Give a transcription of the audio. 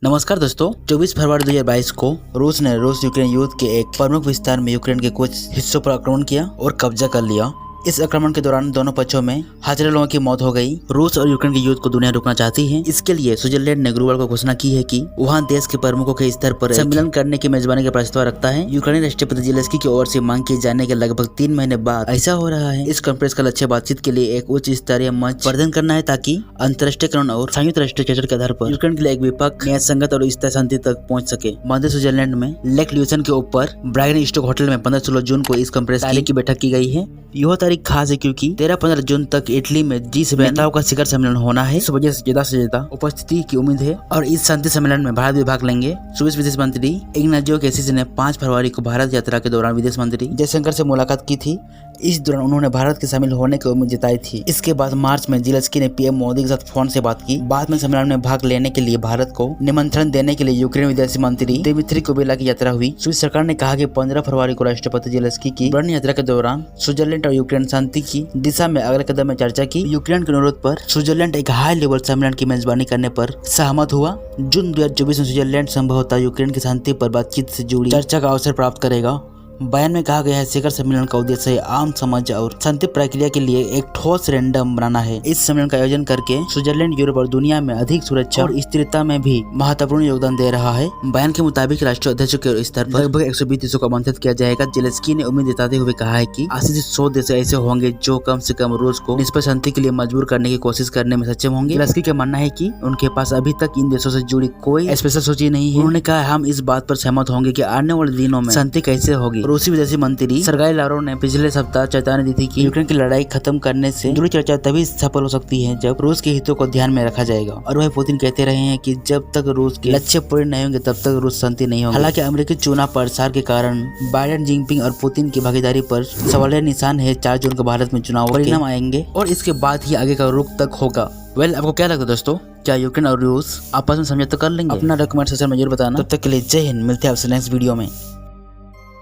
नमस्कार दोस्तों, 24 फरवरी 2022 को रूस ने यूक्रेन युद्ध के एक प्रमुख विस्तार में यूक्रेन के कुछ हिस्सों पर आक्रमण किया और कब्जा कर लिया। इस आक्रमण के दौरान दोनों पक्षों में हजारों लोगों की मौत हो गई। रूस और यूक्रेन के युद्ध को दुनिया रोकना चाहती है। इसके लिए स्विट्जरलैंड ने गुरुवार को घोषणा की है कि वहां देश के प्रमुखों के स्तर पर सम्मेलन करने की मेजबानी का प्रस्ताव रखता है। यूक्रेनी राष्ट्रपति जेलेंस्की की ओर से मांग किए जाने के लगभग 3 महीने बाद ऐसा हो रहा है। इस कॉन्फ्रेंस का लक्ष्य बातचीत के लिए एक उच्च स्तरीय मंच प्रदान करना है ताकि अंतर्राष्ट्रीय कानून और संयुक्त राष्ट्र चार्टर के आधार पर यूक्रेन के लिए एक व्यापक न्याय संगत और स्थायी शांति तक पहुंच सके। मध्य स्विट्जरलैंड में लेक ल्यूसन के ऊपर ब्राइगन स्टॉक होटल में 15-16 जून को इस कॉन्फ्रेंस की बैठक की गई है। यह तारीख खास है क्योंकि 13-15 जून तक इटली में G7 नेताओं का शिखर सम्मेलन होना है। इस वजह से ज्यादा उपस्थिति की उम्मीद है और इस शांति सम्मेलन में भारत भी भाग लेंगे। स्विस विदेश मंत्री इग्नाजियो कैसिस ने 5 फरवरी को भारत यात्रा के दौरान विदेश मंत्री जयशंकर से मुलाकात की थी। इस दौरान उन्होंने भारत के शामिल होने की उम्मीद जताई थी। इसके बाद मार्च में जेलेंस्की ने पीएम मोदी के साथ फोन से बात की। बाद में सम्मेलन में भाग लेने के लिए भारत को निमंत्रण देने के लिए यूक्रेन विदेश मंत्री दिमित्री कुबेला की यात्रा हुई। स्विस सरकार ने कहा कि 15 फरवरी को राष्ट्रपति जेलेंस्की की बर्न यात्रा के दौरान स्विट्जरलैंड और यूक्रेन शांति की दिशा में अगले कदम में चर्चा की। यूक्रेन के अनुरोध पर स्विट्जरलैंड एक हाई लेवल सम्मेलन की मेजबानी करने पर सहमत हुआ। जून 2024 में स्विट्जरलैंड संभवतः यूक्रेन की शांति पर बातचीत से जुड़ी चर्चा का अवसर प्राप्त करेगा। बयान में कहा गया है शिखर सम्मेलन का उद्देश्य आम समझ और शांति प्रक्रिया के लिए एक ठोस रेंडम बनाना है। इस सम्मेलन का आयोजन करके स्विट्जरलैंड यूरोप और दुनिया में अधिक सुरक्षा और स्थिरता में भी महत्वपूर्ण योगदान दे रहा है। बयान के मुताबिक राष्ट्राध्यक्षों के स्तर पर लगभग 120 देशों को आमंत्रित किया जाएगा। जेलेंस्की ने उम्मीद जताते हुए कहा है कि आशीष 100 देश ऐसे होंगे जो कम से कम रूस को निष्पक्ष शांति के लिए मजबूर करने की कोशिश करने में सक्षम होंगे। जेलेंस्की का मानना है कि उनके पास अभी तक इन देशों से जुड़ी कोई स्पेशल सूची नहीं है। उन्होंने कहा हम इस बात पर सहमत होंगे कि आने वाले दिनों में शांति कैसे होगी। रूसी विदेशी मंत्री सर्गाई लारोव ने पिछले सप्ताह चेतावनी दी थी कि यूक्रेन की लड़ाई खत्म करने से जुड़ी चर्चा तभी सफल हो सकती है जब रूस के हितों को ध्यान में रखा जाएगा। और वह पुतिन कहते रहे हैं कि जब तक रूस के लक्ष्य पूरे नहीं होंगे तब तक रूस शांति नहीं होगी। हालांकि अमेरिकी चुनाव प्रसार के कारण बाइडेन, जिनपिंग और पुतिन की भागीदारी पर सवालिया निशान है। 4 जून को भारत में चुनाव परिणाम आएंगे और इसके बाद ही आगे का रुख तक होगा। आपको क्या लगता है दोस्तों, क्या यूक्रेन और रूस आपस में समझौता कर लेंगे? अपना डॉक्यूमेंट सेक्शन में जरूर बताना। तब तक के लिए जय हिंद। मिलते हैं आपसे नेक्स्ट वीडियो में।